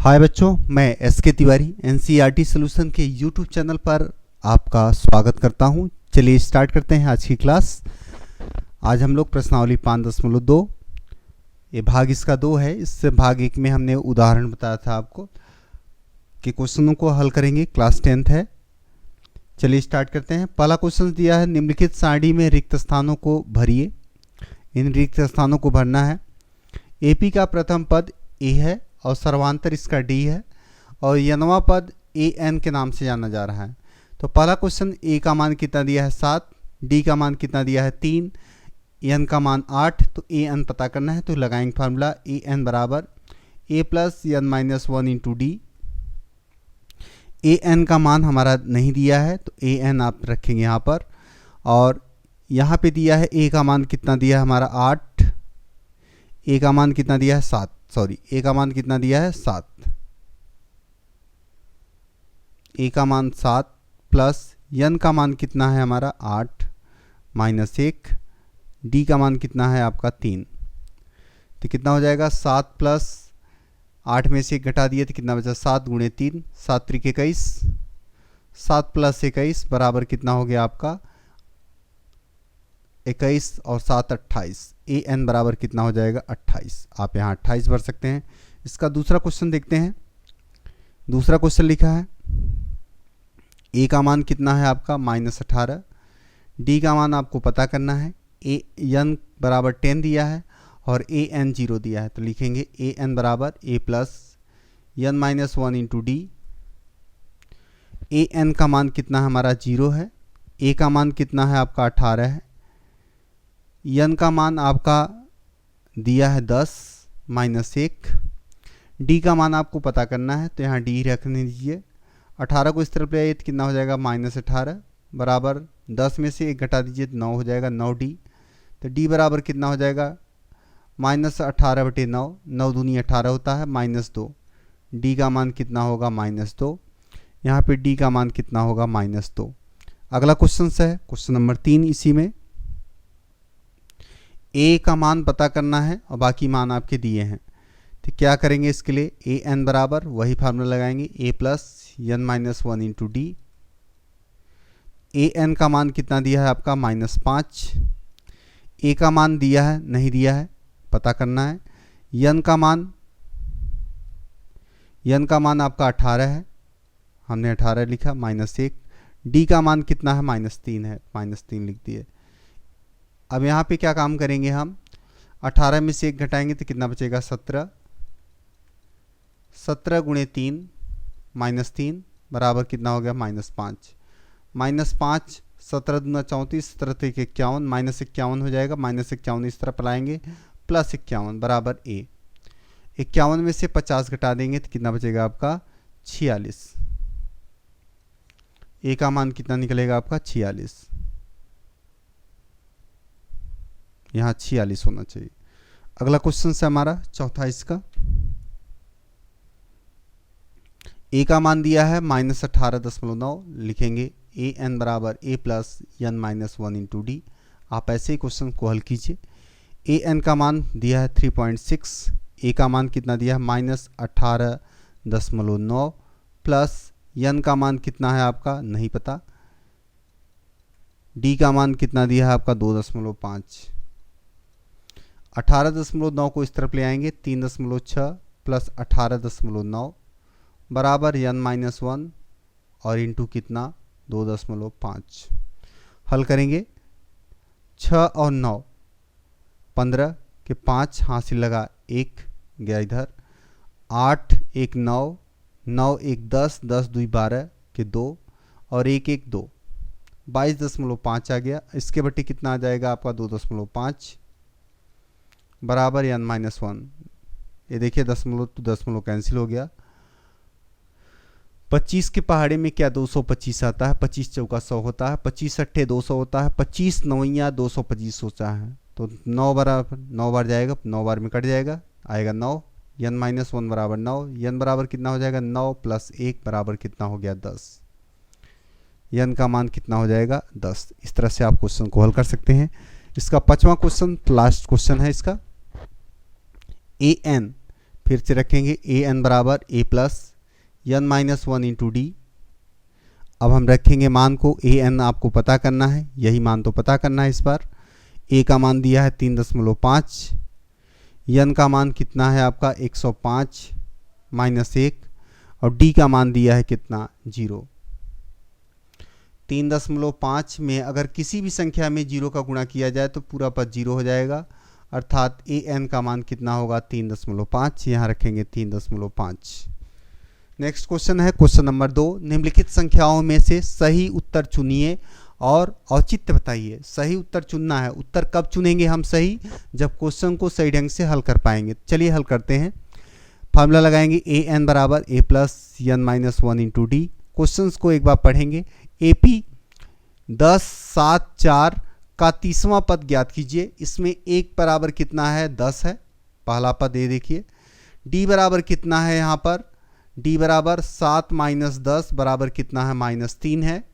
हाय बच्चों, मैं SK Tiwari NCERT solution के यूट्यूब चैनल पर आपका स्वागत करता हूं। चलिए स्टार्ट करते हैं आज की क्लास। आज हम लोग प्रश्नावली 5.2 ये भाग इसका 2 है। इस भाग 1 में हमने उदाहरण बताया था आपको कि क्वेश्चनों को हल करेंगे। क्लास 10th है। चलिए स्टार्ट करते हैं। पहला क्वेश्चन दिया है, निम्नलिखित सारणी में रिक्त स्थानों को भरिए। इन रिक्त स्थानों को भरना है। एपी का प्रथम पद ए है और सर्वांतर इसका डी है और यनवा पद ए एन के नाम से जाना जा रहा है। तो पहला क्वेश्चन ए का मान कितना दिया है 7, डी का मान कितना दिया है 3, एन का मान 8। तो ए एन पता करना है तो लगाएंगे फार्मूला ए एन बराबर A plus N minus 1 into D. A N का मान हमारा नहीं दिया है तो ए एन आप रखेंगे यहाँ पर, और यहाँ पे दिया है ए का मान कितना दिया है हमारा 8, ए का मान कितना दिया है 7, ए का मान कितना दिया है 7, ए का मान 7 प्लस एन का मान कितना है हमारा 8 माइनस 1, डी का मान कितना है आपका 3। तो कितना हो जाएगा 7 प्लस 8 में से 1 घटा दिए तो कितना बचा 7 गुणे 3, 7 त्रिक 21, 7 प्लस 21 बराबर कितना हो गया आपका 21 और 7 28। ए एन बराबर कितना हो जाएगा 28। आप यहाँ 28 भर सकते हैं। इसका दूसरा क्वेश्चन देखते हैं। दूसरा क्वेश्चन लिखा है ए का मान कितना है आपका -18, डी का मान आपको पता करना है। ए एन बराबर 10 दिया है और ए एन 0 दिया है तो लिखेंगे ए एन बराबर A plus N minus 1 into D. A N का मान कितना हमारा 0 है, ए का मान कितना है आपका 18 है, एन का मान आपका दिया है 10 माइनस 1, डी का मान आपको पता करना है तो यहाँ डी रखने दीजिए। 18 को इस तरफ ले आइए तो कितना हो जाएगा -18 बराबर 10 में से 1 घटा दीजिए तो 9 हो जाएगा 9 डी। तो डी बराबर कितना हो जाएगा -18/9, 9 दूनी 18 होता है -2। डी का मान कितना होगा -2। यहाँ पे डी का मान कितना होगा -2। अगला क्वेश्चन है क्वेश्चन नंबर 3। इसी में ए का मान पता करना है और बाकी मान आपके दिए हैं। तो क्या करेंगे इसके लिए ए एन बराबर वही फार्मूला लगाएंगे A plus N minus 1 into D. A N का मान कितना दिया है आपका -5, ए का मान दिया है नहीं दिया है पता करना है। एन का मान आपका 18 है, हमने 18 लिखा -1। डी का मान कितना है -3 है, -3 लिख दिए। अब यहाँ पे क्या काम करेंगे हम 18 में से 1 घटाएंगे तो कितना बचेगा 17, 17 गुणे 3 -3 बराबर कितना हो गया -5। -5 17 दूना 34, 17 तक 51, -51 हो जाएगा। -51 इस तरफ लाएंगे प्लस 51 बराबर ए। 51 में से 50 घटा देंगे तो कितना बचेगा आपका 46। ए का मान कितना निकलेगा आपका 46, यहाँ 46 होना चाहिए। अगला क्वेश्चन से हमारा चौथा इसका ए का मान दिया है -18.9, लिखेंगे ए एन बराबर A plus N minus 1 into D. आप ऐसे ही क्वेश्चन को हल कीजिए। ए एन का मान दिया है 3.6, ए का मान कितना दिया है -18.9 प्लस एन का मान कितना है आपका नहीं पता, डी का मान कितना दिया है आपका 2.5। 18.9 को इस तरफ ले आएंगे 3.6 प्लस 18.9 बराबर एन माइनस 1 और इंटू कितना 2.5। हल करेंगे 6 और 9 15 के 5 हासिल लगा 1 गया इधर, 8 1 9, 9 1 10, 10 2 12 के 2 और 1 1 2, 22.5 आ गया। इसके बट्टी कितना आ जाएगा आपका 2.5 बराबर एन माइनस 1। ये देखिए दशमलव तो दशमलव कैंसिल हो गया। 25 के पहाड़े में क्या 225 आता है, 25 चौका 100 होता है, 25 अट्ठे 200 होता है, 25 नौइया 225 होता है। तो 9 बार जाएगा, 9 बार में कट जाएगा, आएगा 9। एन माइनस 1 बराबर 9, एन बराबर कितना हो जाएगा 9 प्लस 1 बराबर कितना हो गया 10। एन का मान कितना हो जाएगा 10। इस तरह से आप क्वेश्चन को हल कर सकते हैं। इसका 5वां क्वेश्चन लास्ट क्वेश्चन है इसका। ए एन फिर से रखेंगे ए एन बराबर A plus N minus 1 into D. अब हम रखेंगे मान को, ए एन आपको पता करना है, यही मान तो पता करना है इस बार। ए का मान दिया है 3.5, एन का मान कितना है आपका 105 माइनस 1, और डी का मान दिया है कितना 0। 3.5 में अगर किसी भी संख्या में 0 का गुणा किया जाए तो पूरा पद 0 हो जाएगा, अर्थात ए एन का मान कितना होगा 3.5। यहाँ रखेंगे 3.5। नेक्स्ट क्वेश्चन है क्वेश्चन नंबर 2। निम्नलिखित संख्याओं में से सही उत्तर चुनिए और औचित्य बताइए। सही उत्तर चुनना है। उत्तर कब चुनेंगे हम सही? जब क्वेश्चन को सही ढंग से हल कर पाएंगे। चलिए हल करते हैं। फार्मूला लगाएंगे ए एन बराबर A plus N minus 1 into D. Question को एक बार पढ़ेंगे। ए पी 10, 7, 4 का 30वां पद ज्ञात कीजिए। इसमें एक बराबर कितना है 10 है, पहला पद ये देखिए। डी बराबर कितना है यहाँ पर, डी बराबर 7 माइनस 10 बराबर कितना है -3 है।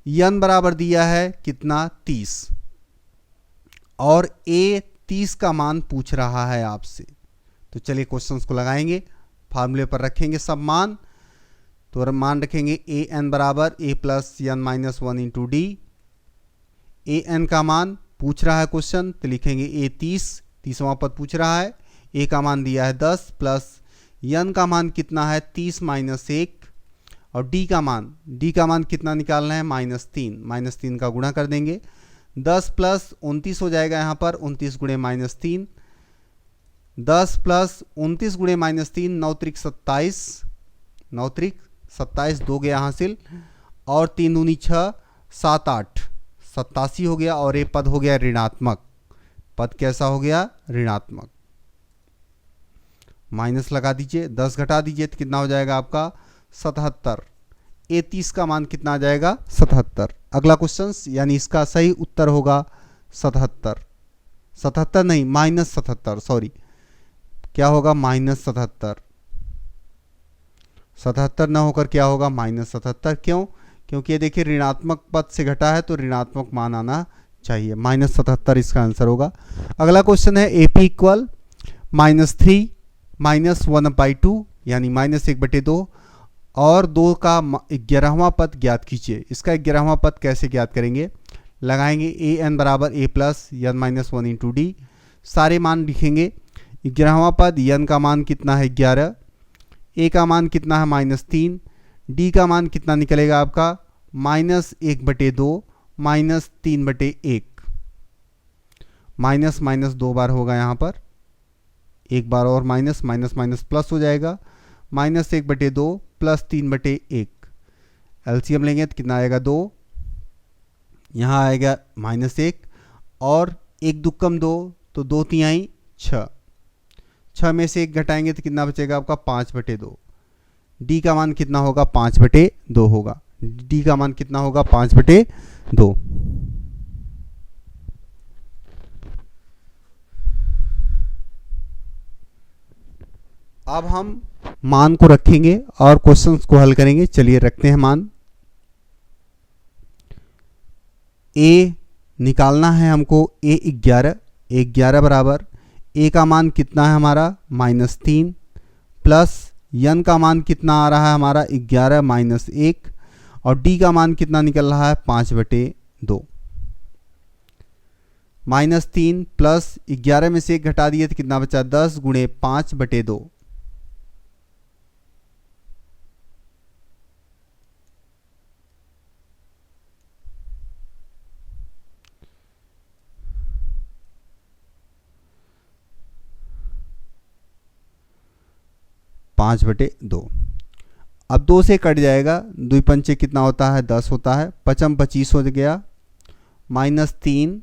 एन बराबर दिया है कितना 30, और ए 30 का मान पूछ रहा है आपसे। तो चलिए क्वेश्चंस को लगाएंगे, फार्मूले पर रखेंगे सब मान। तो मान रखेंगे ए एन बराबर A plus N minus 1 into D. A N का मान पूछ रहा है क्वेश्चन, तो लिखेंगे ए 30वां पद पूछ रहा है। ए का मान दिया है 10 प्लस एन का मान कितना है 30 माइनस 1, और डी का मान कितना निकालना है -3 का गुणा कर देंगे। 10 प्लस 29 हो जाएगा यहाँ पर, 29 गुणे -3, 10 प्लस 29 गुणे -3 9 त्रिक 27 2 गया हासिल, और 3 दूनी 6 7 8 87 हो गया, और ये पद हो गया ऋणात्मक। पद कैसा हो गया? ऋणात्मक। माइनस लगा दीजिए, 10 घटा दीजिए तो कितना हो जाएगा आपका 77। ए 30 का मान कितना आ जाएगा 77। अगला क्वेश्चन, यानी इसका सही उत्तर होगा 77 नहीं -77, सॉरी, क्या होगा -77। 77 ना होकर क्या होगा -77। क्यों? क्योंकि ये देखिए ऋणात्मक पद से घटा है तो ऋणात्मक मान आना चाहिए। -77 इसका आंसर होगा। अगला क्वेश्चन है ए पी इक्वल -3 माइनस 1/2 यानी -1/2 और 2 का 11वां पद ज्ञात कीजिए। इसका 11वां पद कैसे ज्ञात करेंगे? लगाएंगे ए एन बराबर A plus N minus 1 into D. सारे मान लिखेंगे। 11वां पद, एन का मान कितना है 11, ए का मान कितना है -3, डी का मान कितना निकलेगा आपका -1/2 -3/1। माइनस माइनस 2 बार होगा यहाँ पर, एक बार और माइनस माइनस प्लस हो जाएगा, -1/2 प्लस 3/1। एलसीएम लेंगे तो कितना आएगा 2, यहाँ आएगा -1, और 1 दुक्कम 2 तो 2 तिहाई 6, 6 में से 1 घटाएंगे तो कितना बचेगा आपका 5/2। डी का मान कितना होगा 5/2 होगा। डी का मान कितना होगा 5/2। अब हम मान को रखेंगे और क्वेश्चंस को हल करेंगे। चलिए रखते हैं मान। ए निकालना है हमको, ए 11 बराबर ए का मान कितना है हमारा -3 प्लस एन का मान कितना आ रहा है हमारा 11 -1, और डी का मान कितना निकल रहा है 5/2। -3 प्लस 11 में से 1 घटा दिए तो कितना बचा 10 गुणे 5/2। अब 2 से कट जाएगा, 2 पंचे कितना होता है 10 होता है, 5 25 हो गया, -3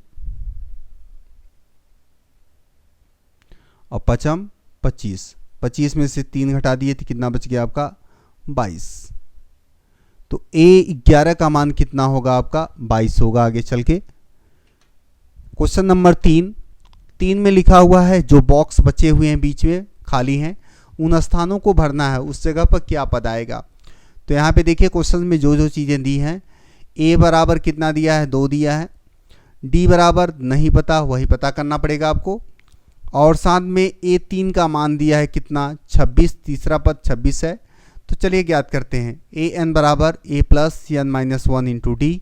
और 5 25 में से 3 घटा दिए तो कितना बच गया आपका 22। तो ए 11 का मान कितना होगा आपका 22 होगा। आगे चल के क्वेश्चन नंबर 3 में लिखा हुआ है जो बॉक्स बचे हुए हैं बीच में खाली हैं उन स्थानों को भरना है, उस जगह पर क्या पद आएगा। तो यहाँ पे देखिए क्वेश्चन में जो चीज़ें दी हैं, ए बराबर कितना दिया है 2 दिया है, डी बराबर नहीं पता, वही पता करना पड़ेगा आपको, और साथ में a3 का मान दिया है कितना 26, तीसरा पद 26 है। तो चलिए ज्ञात करते हैं। ए एन बराबर a plus N minus 1 into D,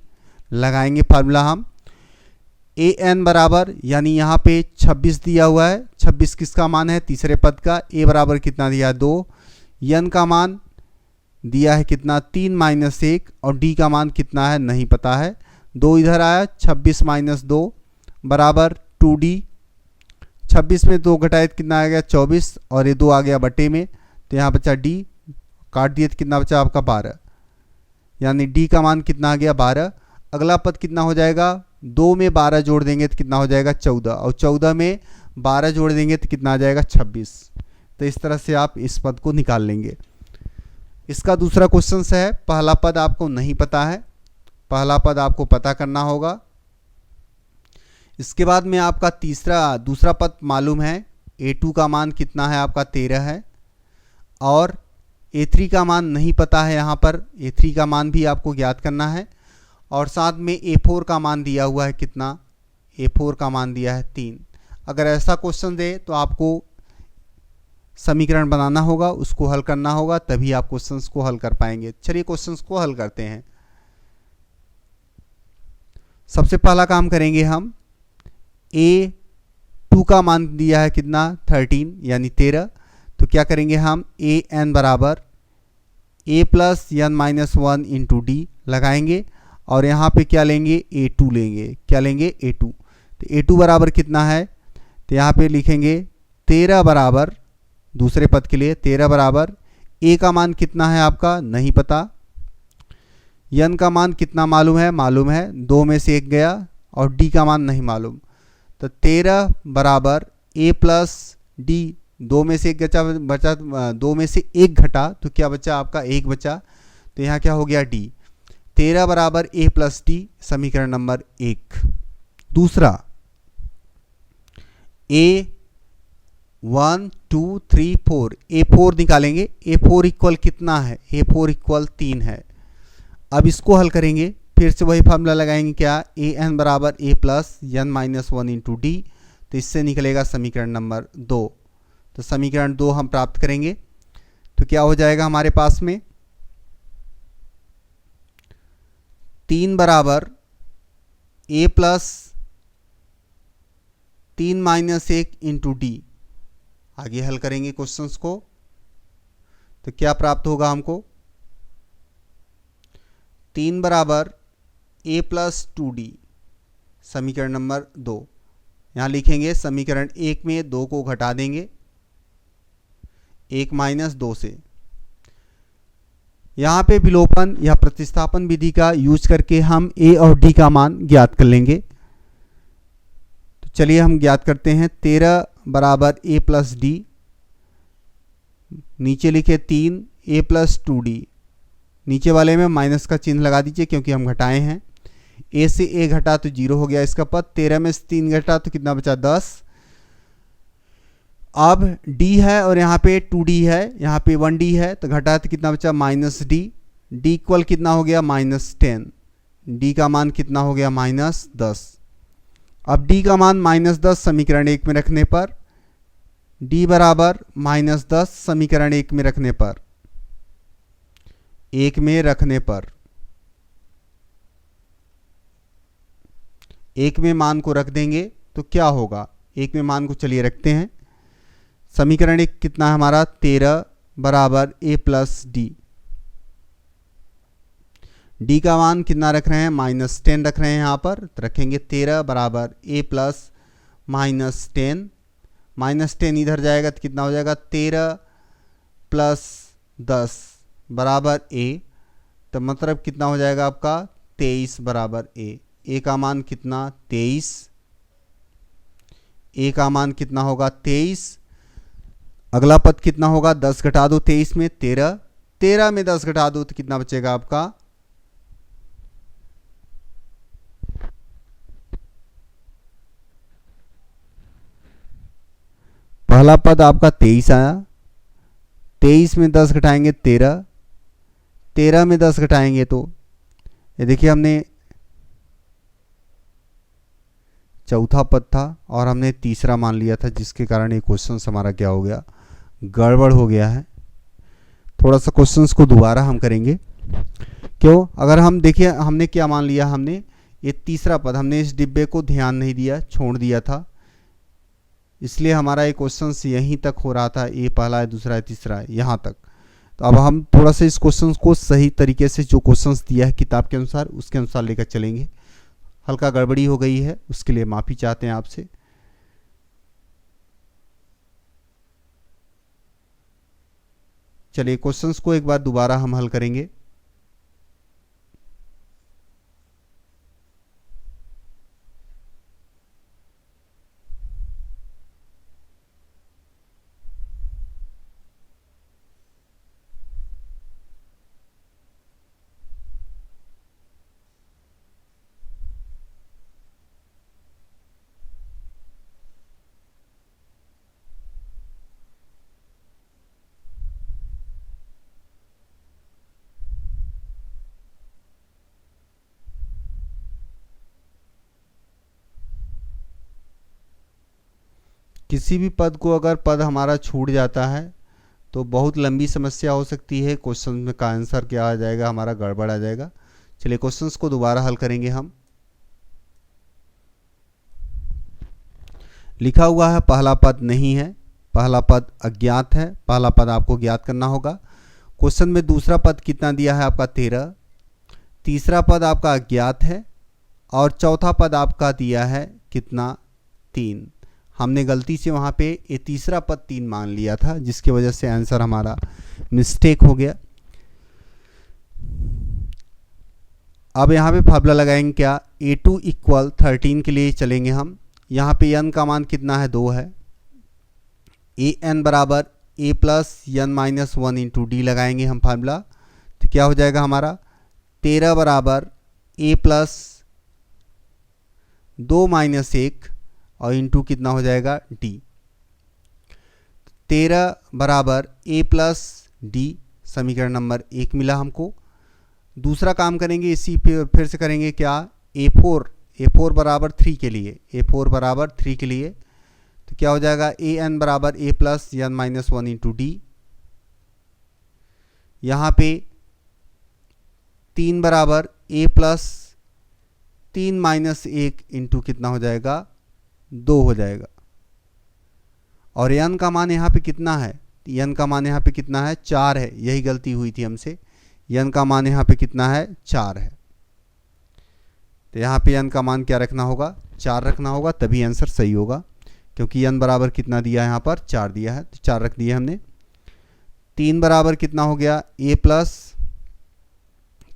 लगाएंगे फार्मूला हम। ए एन बराबर यानी यहाँ पे 26 दिया हुआ है, 26 किसका मान है तीसरे पद का, a बराबर कितना दिया है 2, n का मान दिया है कितना 3 माइनस 1 और d का मान कितना है नहीं पता है। 2 इधर आया, 26 माइनस 2 बराबर 2d, 26 में 2 घटाए तो कितना आ गया 24 और ये 2 आ गया बटे में, तो यहाँ बचा d, काट दिए तो कितना बचा आपका 12, यानी d का मान कितना आ गया 12। अगला पद कितना हो जाएगा, 2 में 12 जोड़ देंगे तो कितना हो जाएगा 14 और 14 में 12 जोड़ देंगे तो कितना आ जाएगा 26। तो इस तरह से आप इस पद को निकाल लेंगे। इसका दूसरा क्वेश्चन है, पहला पद आपको नहीं पता है, पहला पद आपको पता करना होगा। इसके बाद में आपका दूसरा पद मालूम है, a2 का मान कितना है आपका 13 है और a3 का मान नहीं पता है, यहाँ पर a3 का मान भी आपको ज्ञात करना है और साथ में a4 का मान दिया हुआ है कितना, a4 का मान दिया है 3। अगर ऐसा क्वेश्चन दे तो आपको समीकरण बनाना होगा, उसको हल करना होगा, तभी आप क्वेश्चंस को हल कर पाएंगे। चलिए क्वेश्चंस को हल करते हैं। सबसे पहला काम करेंगे हम, a2 का मान दिया है कितना 13 यानी 13, तो क्या करेंगे हम ए एन बराबर a plus N minus 1 into D लगाएंगे और यहाँ पे क्या लेंगे a2 लेंगे, क्या लेंगे a2। तो a2 बराबर कितना है, तो यहाँ पे लिखेंगे 13 बराबर, दूसरे पद के लिए 13 बराबर a का मान कितना है आपका नहीं पता, n का मान कितना मालूम है 2 में से 1 गया और d का मान नहीं मालूम। तो 13 बराबर a प्लस डी, 2 में से 1 बचा 2 में से 1 घटा तो क्या बचा आपका 1 बचा, तो यहाँ क्या हो गया d। 13 बराबर a प्लस डी, समीकरण नंबर 1। दूसरा a1 2 3 4, a4 निकालेंगे, a4 इक्वल कितना है, a4 इक्वल 3 है। अब इसको हल करेंगे, फिर से वही फार्मूला लगाएंगे, क्या ए एन बराबर a plus N minus 1 into D, तो इससे निकलेगा समीकरण नंबर 2। तो समीकरण 2 हम प्राप्त करेंगे, तो क्या हो जाएगा हमारे पास में 3 बराबर a plus 3 minus 1 into D. आगे हल करेंगे क्वेश्चंस को, तो क्या प्राप्त होगा हमको 3 बराबर a प्लस 2d, समीकरण नंबर 2। यहाँ लिखेंगे समीकरण 1 में 2 को घटा देंगे 1 माइनस 2 से। यहाँ पे विलोपन या प्रतिस्थापन विधि का यूज करके हम a और d का मान ज्ञात कर लेंगे। तो चलिए हम ज्ञात करते हैं। 13 बराबर a प्लस डी, नीचे लिखे 3 a प्लस 2d, नीचे वाले में माइनस का चिन्ह लगा दीजिए क्योंकि हम घटाए हैं। a से a घटा तो 0 हो गया इसका पद, 13 में से 3 घटा तो कितना बचा 10। अब d है और यहाँ पे 2d है, यहाँ पे 1d है, तो घटा तो कितना बचा माइनस d, d इक्वल कितना हो गया -10, d का मान कितना हो गया -10। अब d का मान -10 समीकरण 1 में रखने पर, d बराबर -10 समीकरण 1 में रखने पर, 1 में रखने पर 1 में मान को रख देंगे तो क्या होगा, 1 में मान को चलिए रखते हैं। समीकरण 1 कितना है हमारा 13 बराबर a प्लस डी, d का मान कितना रख रहे हैं -10 रख रहे हैं यहाँ पर, तो रखेंगे 13 बराबर a प्लस -10, -10 इधर जाएगा तो कितना हो जाएगा 13 प्लस 10 बराबर a, तो मतलब कितना हो जाएगा आपका 23 बराबर a का मान कितना 23, a का मान कितना होगा 23। अगला पद कितना होगा 10 घटा दो 23 में 13, 13 में 10 घटा दो तो कितना बचेगा आपका, पहला पद आपका 23 आया, 23 में 10 घटाएंगे 13, 13 में 10 घटाएंगे तो ये देखिए हमने चौथा पद था और हमने तीसरा मान लिया था, जिसके कारण ये क्वेश्चन हमारा क्या हो गया, गड़बड़ हो गया है। थोड़ा सा क्वेश्चंस को दोबारा हम करेंगे। क्यों? अगर हम देखिए हमने क्या मान लिया, हमने ये तीसरा पद, हमने इस डिब्बे को ध्यान नहीं दिया, छोड़ दिया था, इसलिए हमारा ये क्वेश्चन यहीं तक हो रहा था, ये पहला है, दूसरा है, तीसरा है, यहाँ तक। तो अब हम थोड़ा सा इस क्वेश्चन को सही तरीके से, जो क्वेश्चंस दिया है किताब के अनुसार, उसके अनुसार लेकर चलेंगे। हल्का गड़बड़ी हो गई है, उसके लिए माफ़ी चाहते हैं आपसे। चलिए क्वेश्चंस को एक बार दोबारा हम हल करेंगे। किसी भी पद को अगर पद हमारा छूट जाता है तो बहुत लंबी समस्या हो सकती है, क्वेश्चन में का आंसर क्या आ जाएगा, हमारा गड़बड़ आ जाएगा। चलिए क्वेश्चंस को दोबारा हल करेंगे हम। लिखा हुआ है पहला पद नहीं है, पहला पद अज्ञात है, पहला पद आपको ज्ञात करना होगा। क्वेश्चन में दूसरा पद कितना दिया है आपका 13, तीसरा पद आपका अज्ञात है और चौथा पद आपका दिया है कितना 3। हमने गलती से वहाँ पे ये तीसरा पद 3 मान लिया था, जिसकी वजह से आंसर हमारा मिस्टेक हो गया। अब यहाँ पे फार्मूला लगाएंगे क्या, a2 इक्वल 13 के लिए चलेंगे हम। यहाँ पे n का मान कितना है, 2 है। an बराबर a plus n minus 1 into D लगाएंगे हम फार्मूला, तो क्या हो जाएगा हमारा 13 बराबर a प्लस 2 माइनस 1 और इंटू कितना हो जाएगा d। 13 बराबर a प्लस डी, समीकरण नंबर 1 मिला हमको। दूसरा काम करेंगे इसी फिर से करेंगे क्या, a4 बराबर 3 के लिए, a4 बराबर 3 के लिए तो क्या हो जाएगा an बराबर a plus n minus 1 into D. यहाँ पे 3 बराबर a प्लस 3 माइनस 1 इंटू कितना हो जाएगा 2 हो जाएगा। और n का मान यहाँ पे कितना है, n का मान यहाँ पे कितना है 4 है, यही गलती हुई थी हमसे। n का मान यहाँ पे कितना है 4 है, तो यहाँ पे n का मान क्या रखना होगा, 4 रखना होगा, तभी आंसर सही होगा। क्योंकि n बराबर कितना दिया है, यहाँ पर 4 दिया है, तो 4 रख दिया हमने। 3 बराबर कितना हो गया a प्लस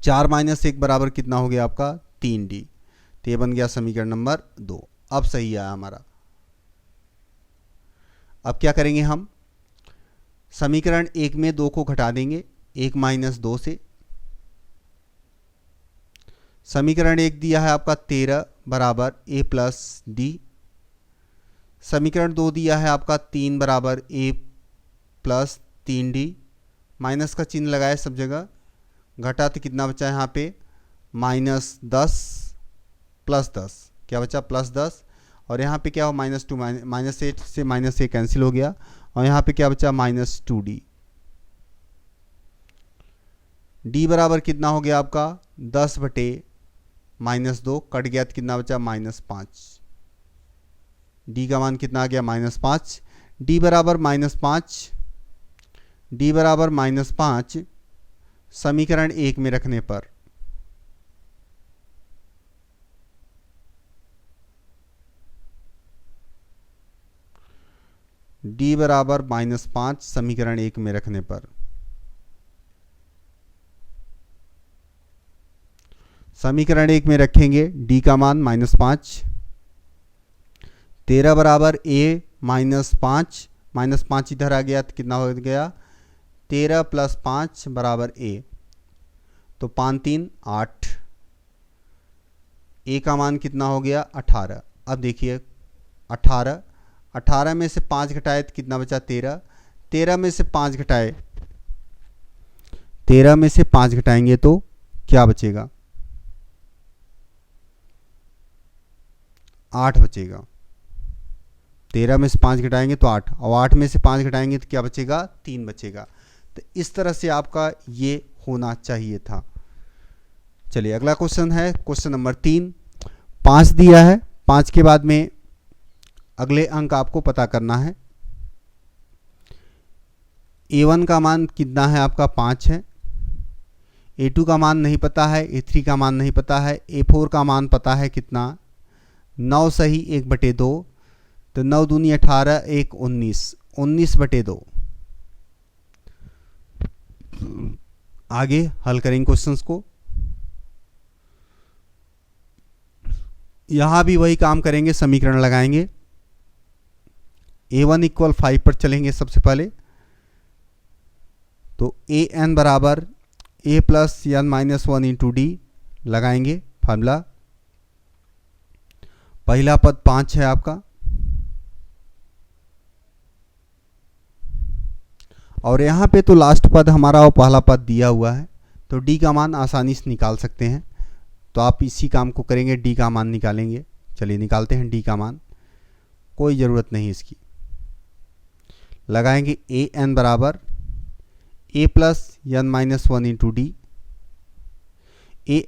4 माइनस 1 बराबर कितना हो गया आपका 3d, तो ये बन गया समीकरण नंबर 2। अब सही आया हमारा। अब क्या करेंगे हम, समीकरण 1 में 2 को घटा देंगे 1 माइनस 2 से। समीकरण 1 दिया है आपका 13 बराबर a प्लस डी। समीकरण 2 दिया है आपका 3 बराबर a प्लस 3d। माइनस का चिन्ह लगाए सब जगह, घटा तो कितना बचा है यहाँ पे माइनस 10 प्लस 10, क्या बचा प्लस 10। और यहाँ पे क्या हो -2 माइनस 8 से -1 कैंसिल हो गया, और यहाँ पे क्या बचा -2d। d बराबर कितना हो गया आपका 10 बटे -2, कट गया तो कितना बचा -5। d का मान कितना आ गया -5। d बराबर -5, d बराबर -5 समीकरण 1 में रखने पर d बराबर -5 समीकरण 1 में रखने पर समीकरण 1 में रखेंगे d का मान -5। 13 बराबर a -5, -5 इधर आ गया तो कितना हो गया 13 प्लस 5 बराबर a, तो 5 3 8, a का मान कितना हो गया 18। अब देखिए 18 में से 5 घटाए तो कितना बचा 13, 13 में से 5 घटाए, 13 में से 5 घटाएंगे तो क्या बचेगा 8 बचेगा। 13 में से 5 घटाएंगे तो 8, और 8 में से 5 घटाएंगे तो क्या बचेगा, 3 बचेगा। तो इस तरह से आपका ये होना चाहिए था। चलिए अगला क्वेश्चन है क्वेश्चन नंबर 3। 5 दिया है, 5 के बाद में अगले अंक आपको पता करना है। A1 का मान कितना है आपका, 5 है। A2 का मान नहीं पता है, A3 का मान नहीं पता है, A4 का मान पता है कितना, 9 सही 1/2, तो 9 दूनी 18, 1 19, 19/2। आगे हल करेंगे क्वेश्चंस को। यहां भी वही काम करेंगे, समीकरण लगाएंगे। A1 = 5 पर चलेंगे सबसे पहले। तो an बराबर a + n - 1 × d लगाएंगे फार्मूला। पहला पद 5 है आपका, और यहाँ पे तो लास्ट पद हमारा वो पहला पद दिया हुआ है, तो d का मान आसानी से निकाल सकते हैं। तो आप इसी काम को करेंगे, d का मान निकालेंगे। चलिए निकालते हैं d का मान, कोई ज़रूरत नहीं इसकी। लगाएंगे an बराबर a + n - 1 × d।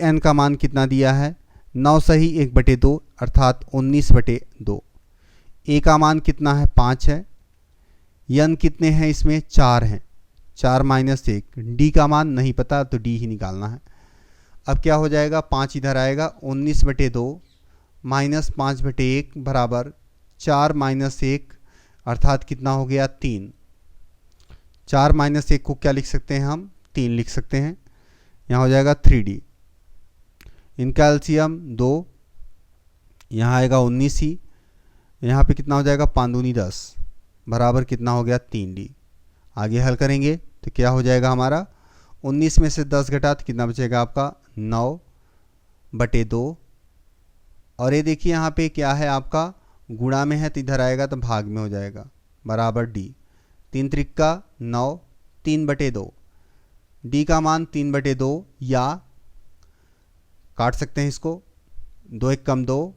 an का मान कितना दिया है, 9 सही 1/2 अर्थात 19/2। a का मान कितना है, 5 है। n कितने हैं इसमें, 4 हैं, 4 - 1। d का मान नहीं पता तो d ही निकालना है। अब क्या हो जाएगा, 5 इधर आएगा, 19/2 - 5/1 बराबर 4 - 1 अर्थात कितना हो गया, 3। 4 - 1 को क्या लिख सकते हैं हम, 3 लिख सकते हैं। यहाँ हो जाएगा 3d। इनका एलसीएम 2, यहाँ आएगा 19 ही, यहाँ पे कितना हो जाएगा, 5 दूनी 10 बराबर कितना हो गया, 3d। आगे हल करेंगे तो क्या हो जाएगा हमारा, 19 में से 10 घटा तो कितना बचेगा आपका, 9/2। और ये देखिए यहाँ पे क्या है आपका, गुणा में है तो इधर आएगा तो भाग में हो जाएगा, बराबर d। 3 × 3 = 9, 3/2। d का मान 3/2, या काट सकते हैं इसको, 2 × 1 = 2,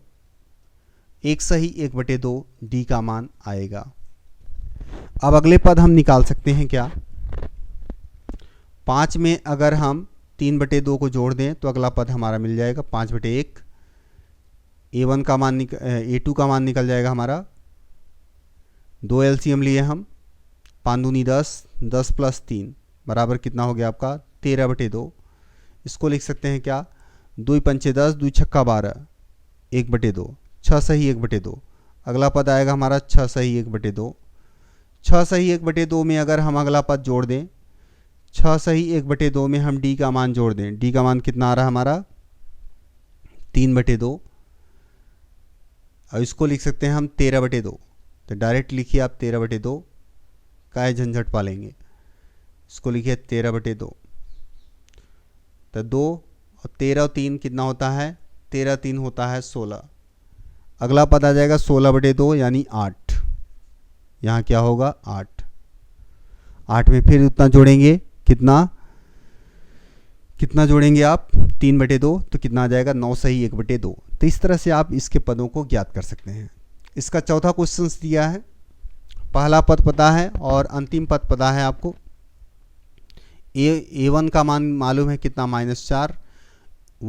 1 सही 1/2 d का मान आएगा। अब अगले पद हम निकाल सकते हैं क्या, 5 में अगर हम 3/2 को जोड़ दें तो अगला पद हमारा मिल जाएगा 5/1। A1 का मान A2 का मान निकल जाएगा हमारा। 2 एलसीएम लिए हम, 5 दूनी 10, 10 + 3 बराबर कितना हो गया आपका, 13/2। इसको लिख सकते हैं क्या, 2 × 5 = 10, 2 × 6 = 12, 1/2, 6 सही 1/2। अगला पद आएगा हमारा 6 सही 1/2। 6 सही 1/2 में अगर हम अगला पद जोड़ दें, 6 सही 1/2 में हम d का मान जोड़ दें, d का मान कितना आ रहा है हमारा, 3/2। और इसको लिख सकते हैं हम 13/2। तो डायरेक्ट लिखिए आप 13/2, काय झंझट पालेंगे, इसको लिखिए 13/2। तो 2 और 13 और 3 कितना होता है, 13 3 होता है 16। अगला पद आ जाएगा 16/2 यानी 8। यहाँ क्या होगा, 8। 8 में फिर उतना जोड़ेंगे, कितना जोड़ेंगे आप, 3/2, तो कितना आ जाएगा, 9 सही 1/2। तो इस तरह से आप इसके पदों को ज्ञात कर सकते हैं। इसका चौथा क्वेश्चन दिया है, पहला पद पता है और अंतिम पद पता है आपको। A1 का मान मालूम है कितना, -4,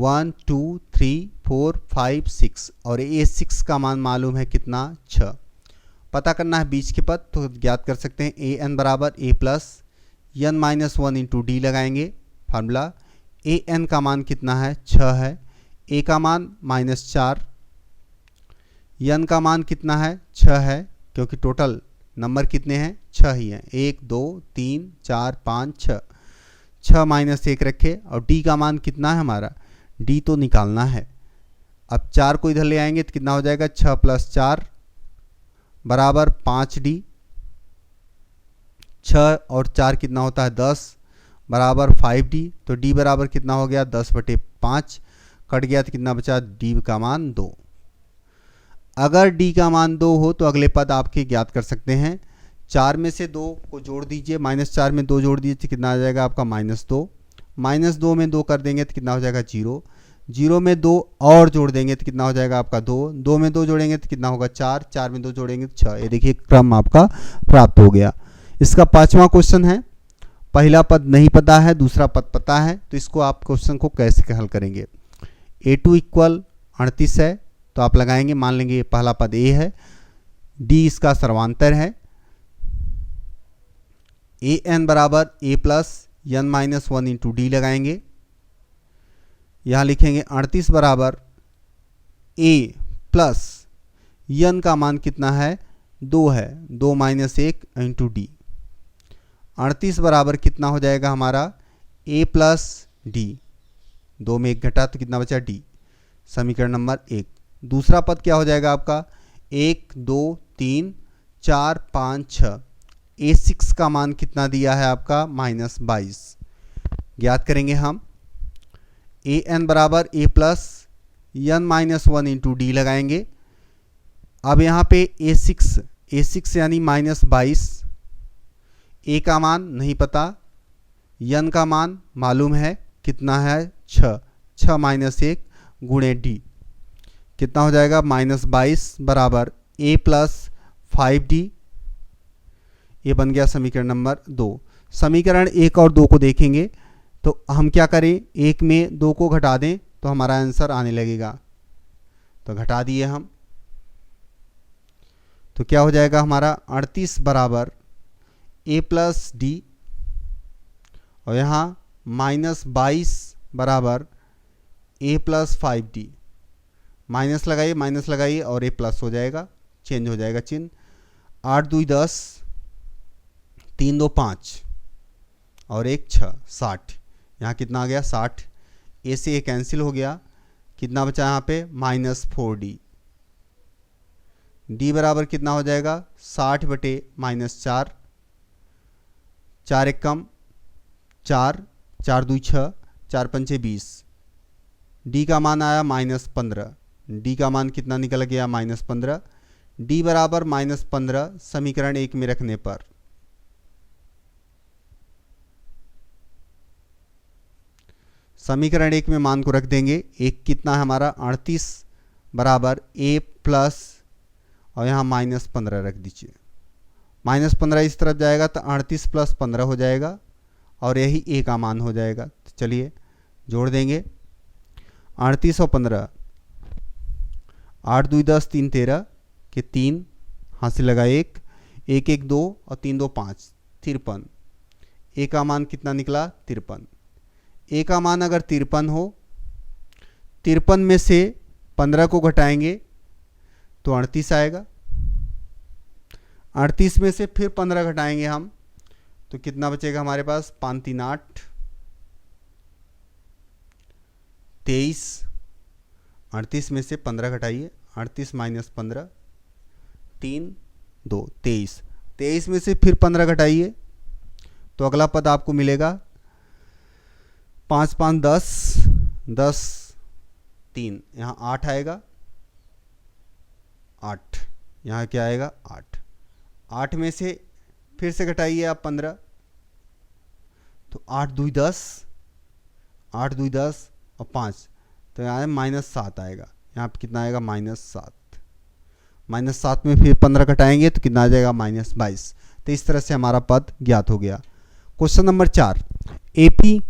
1 2 3 4 5 6, और A6 का मान मालूम है कितना, 6। पता करना है बीच के पद, तो ज्ञात कर सकते हैं। an बराबर a + n - 1 × d लगाएंगे फार्मूला। an का मान कितना है, 6 है। a का मान -4, n का मान कितना है, 6 है, क्योंकि टोटल नंबर कितने हैं, 6 ही हैं, 1 2 3 4 5 6। 6 - 1 रखे, और d का मान कितना है हमारा, d तो निकालना है। अब 4 को इधर ले आएंगे तो कितना हो जाएगा, 6 + 4 बराबर 5d। 6 और 4 कितना होता है, 10 बराबर 5d। तो d बराबर कितना हो गया, 10/5 कट गया तो कितना बचा, d का मान 2। अगर d का मान 2 हो तो अगले पद आपके ज्ञात कर सकते हैं। 4 में से 2 को जोड़ दीजिए, -4 में 2 जोड़ दीजिए तो कितना आ जाएगा आपका, -2। -2 में 2 कर देंगे तो कितना हो जाएगा, 0। 0 में 2 और जोड़ देंगे तो कितना हो जाएगा आपका 2, 2 में 2 जोड़ेंगे तो कितना होगा 4, 4 में 2 जोड़ेंगे तो 6। ये देखिए क्रम आपका प्राप्त हो गया। इसका 5वां क्वेश्चन है, पहला पद नहीं पता है, दूसरा पद पता है, तो इसको आप क्वेश्चन को कैसे हल करेंगे। a2 इक्वल 38 है तो आप लगाएंगे, मान लेंगे पहला पद a है, d इसका सर्वांतर है, an बराबर a plus n minus 1 into D लगाएंगे। यहाँ लिखेंगे 38 बराबर a प्लस n का मान कितना है 2 है, 2 माइनस 1 इंटू डी। 38 बराबर कितना हो जाएगा हमारा a प्लस डी, 2 में 1 घटा तो कितना बचा d, समीकरण नंबर 1। दूसरा पद क्या हो जाएगा आपका 1 2 3 4 5 6, a6 का मान कितना दिया है आपका -22, ज्ञात करेंगे हम। an बराबर a plus n minus 1 into D लगाएंगे। अब यहाँ पे a6 यानी -22, a का मान नहीं पता, n का मान मालूम है कितना है 6, 6 माइनस 1 गुणे डी, कितना हो जाएगा -22 बराबर a प्लस 5d। ये बन गया समीकरण नंबर 2। समीकरण 1 और 2 को देखेंगे तो हम क्या करें, 1 में 2 को घटा दें तो हमारा आंसर आने लगेगा, तो घटा दिए हम, तो क्या हो जाएगा हमारा 38 बराबर a प्लस डी, और यहाँ -22 बराबर a प्लस 5d, माइनस लगाइए और a प्लस हो जाएगा, चेंज हो जाएगा चिन्ह। 8 2 10, 3 2 5 और 1 6, 60। यहाँ कितना आ गया 60, a से a कैंसिल हो गया, कितना बचा यहाँ पे -4d। d बराबर कितना हो जाएगा 60 बटे -4, 4 1 कम 4, 4 2 6, 4 5 20, d का मान आया -15, d का मान कितना निकल गया -15, d बराबर -15 समीकरण 1 में रखने पर समीकरण 1 में मान को रख देंगे। एक कितना है हमारा 38 बराबर a प्लस, और यहाँ -15 रख दीजिए, -15 इस तरफ जाएगा तो 38 प्लस 15 हो जाएगा और यही a का मान हो जाएगा। तो चलिए जोड़ देंगे 38 और 15, 8 2 10 3 13 के 3 हाथ से लगा 1 1 1 2 और 3 2 5, 53। a का मान कितना निकला 53। a का मान अगर 53 हो, 53 में से 15 को घटाएंगे तो 38 आएगा, 38 में से फिर 15 घटाएंगे हम तो कितना बचेगा हमारे पास 5 3 8 23, 38 में से 15 घटाइए, 38 माइनस 15 3 2 23, 23 में से फिर 15 घटाइए तो अगला पद आपको मिलेगा 5 5 10 10 3, यहाँ 8 आएगा, 8 यहाँ क्या आएगा 8, 8 में से फिर से घटाइए आप 15 तो 8 2 10, 8 2 10 और 5 तो यहाँ -7 आएगा, यहाँ पे कितना आएगा -7, -7 में फिर 15 घटाएंगे तो कितना आ जाएगा -22। तो इस तरह से हमारा पद ज्ञात हो गया। क्वेश्चन नंबर 4, एपी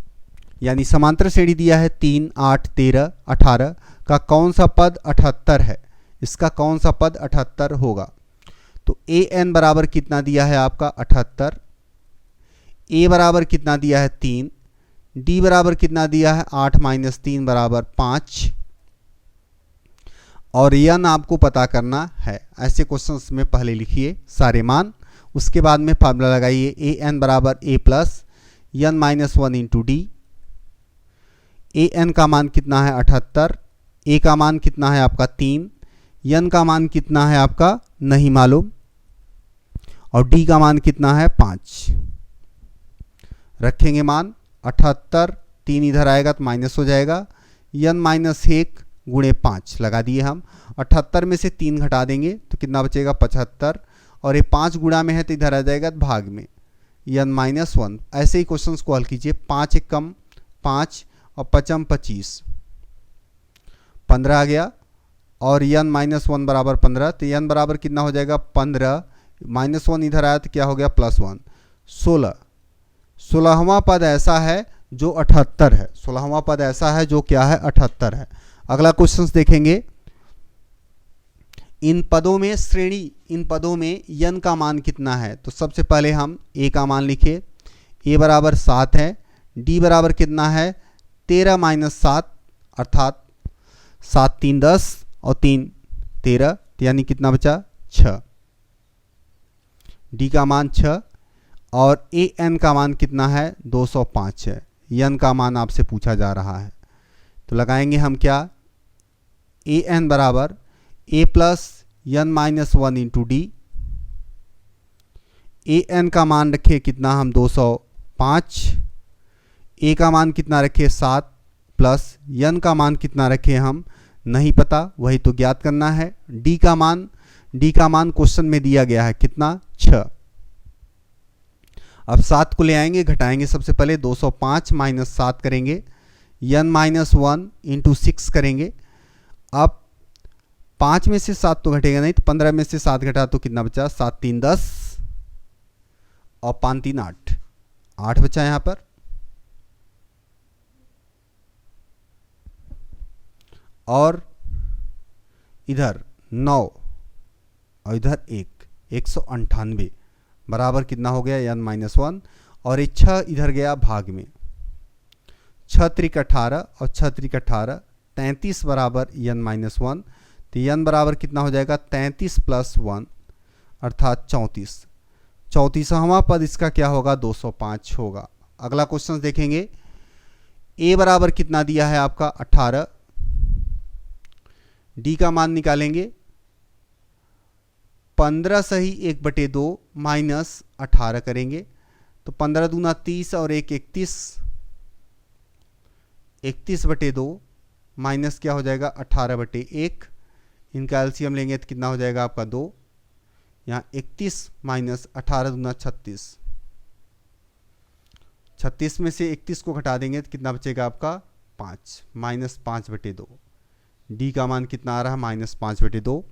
यानी समांतर श्रेणी दिया है 3 8 13 18 का कौन सा पद 78 है, इसका कौन सा पद 78 होगा। तो ए एन बराबर कितना दिया है आपका 78, ए बराबर कितना दिया है 3, डी बराबर कितना दिया है 8 - 3 बराबर 5, और एन आपको पता करना है। ऐसे क्वेश्चंस में पहले लिखिए सारे मान, उसके बाद में फार्मूला लगाइए ए एन बराबर A plus N -1 into D. A N का मान कितना है 78, ए का मान कितना है आपका 3, एन का मान कितना है आपका नहीं मालूम, और डी का मान कितना है 5। रखेंगे मान 78, 3 इधर आएगा तो माइनस हो जाएगा, एन -1 गुणे 5 लगा दिए हम। 78 में से 3 घटा देंगे तो कितना बचेगा 75, और ये 5 गुणा में है तो इधर आ जाएगा भाग में एन -1। ऐसे ही क्वेश्चंस को हल कीजिए। 5 1 कम 5 और 5 25, 15 आ गया और n -1 बराबर 15, तो n बराबर कितना हो जाएगा 15, -1 इधर आया तो क्या हो गया +1, 16। 16वां पद ऐसा है जो 78 है, 16वां पद ऐसा है जो क्या है 78 है। अगला क्वेश्चन देखेंगे, इन पदों में श्रेणी, इन पदों में n का मान कितना है। तो सबसे पहले हम a का मान लिखे, a बराबर 7 है, d बराबर कितना है 13 - 7 अर्थात 7 3 10 और 3 13, तो यानी कितना बचा 6, d का मान 6 और an का मान कितना है 205 है, n का मान आपसे पूछा जा रहा है। तो लगाएंगे हम क्या, an बराबर a plus n -1 into D, an का मान रखे कितना हम 205, a का मान कितना रखे 7 प्लस n का मान कितना रखे हम नहीं पता, वही तो ज्ञात करना है। d का मान क्वेश्चन में दिया गया है कितना 6। अब 7 को ले आएंगे, घटाएंगे सबसे पहले 205 - 7 करेंगे, n -1 इंटू 6 करेंगे। अब 5 में से 7 तो घटेगा नहीं, तो 15 में से 7 घटा तो कितना बचा 7 3 10 और 5 3 8, 8 बचा यहाँ पर। और इधर 9 और इधर 198 बराबर कितना हो गया n -1, और ये 6 इधर गया भाग में, 6 त्रिक 18 और 6 त्रिक 18, 33 बराबर n -1, तो n बराबर कितना हो जाएगा 33 + 1 अर्थात 34। 34वां पद इसका क्या होगा 205 होगा। अगला क्वेश्चन देखेंगे, a बराबर कितना दिया है आपका 18, d का मान निकालेंगे 15 सही 1/2 माइनस 18 करेंगे, तो 15 दूना 30 और 1 31, 31/2 माइनस क्या हो जाएगा 18/1, इनका एलसीएम लेंगे तो कितना हो जाएगा आपका 2, यहाँ 31 माइनस 18 दूना 36, 36 में से 31 को घटा देंगे तो कितना बचेगा आपका 5, -5/2। डी का मान कितना आ रहा है -5/2।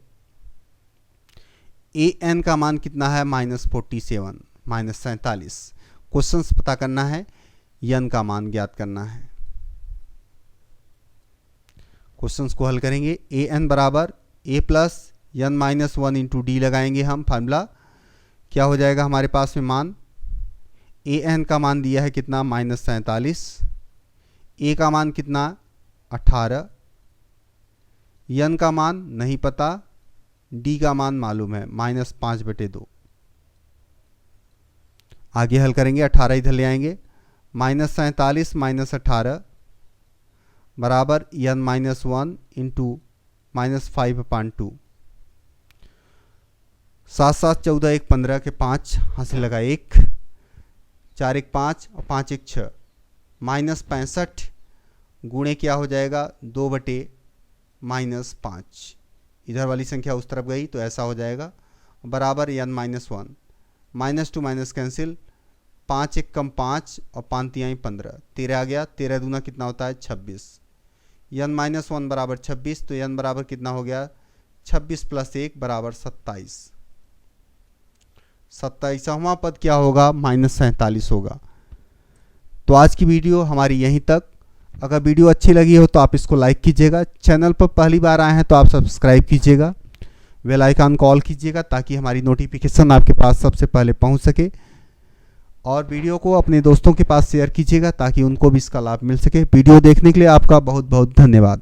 an का मान कितना है -47, -47। क्वेश्चंस पता करना है, n का मान ज्ञात करना है। क्वेश्चंस को हल करेंगे, an बराबर a plus n -1 into D लगाएंगे हम, फार्मूला क्या हो जाएगा हमारे पास में मान, an का मान दिया है कितना -47, a का मान कितना 18, n का मान नहीं पता, d का मान मालूम है -5/2। आगे हल करेंगे, 18 इधर ले आएंगे, -47 - 18 बराबर n -1 इंटू -5/2, 7 7 14 1 15 के 5 हासिल लगा 1, 4 1 5 और 5 1 6, -65 गुणे क्या हो जाएगा 2/-5, इधर वाली संख्या उस तरफ गई तो ऐसा हो जाएगा, बराबर n -1, -2 माइनस कैंसिल, 5 1 कम 5 और 5 3 15, 13 आ गया, 13 दूना कितना होता है 26, n -1 बराबर 26, तो n बराबर कितना हो गया 26 + 1 बराबर 27। 27वां पद क्या होगा -47 होगा। तो आज की वीडियो हमारी यहीं तक। अगर वीडियो अच्छी लगी हो तो आप इसको लाइक कीजिएगा, चैनल पर पहली बार आए हैं तो आप सब्सक्राइब कीजिएगा, बेल आइकन कॉल कीजिएगा ताकि हमारी नोटिफिकेशन आपके पास सबसे पहले पहुंच सके, और वीडियो को अपने दोस्तों के पास शेयर कीजिएगा ताकि उनको भी इसका लाभ मिल सके। वीडियो देखने के लिए आपका बहुत बहुत धन्यवाद।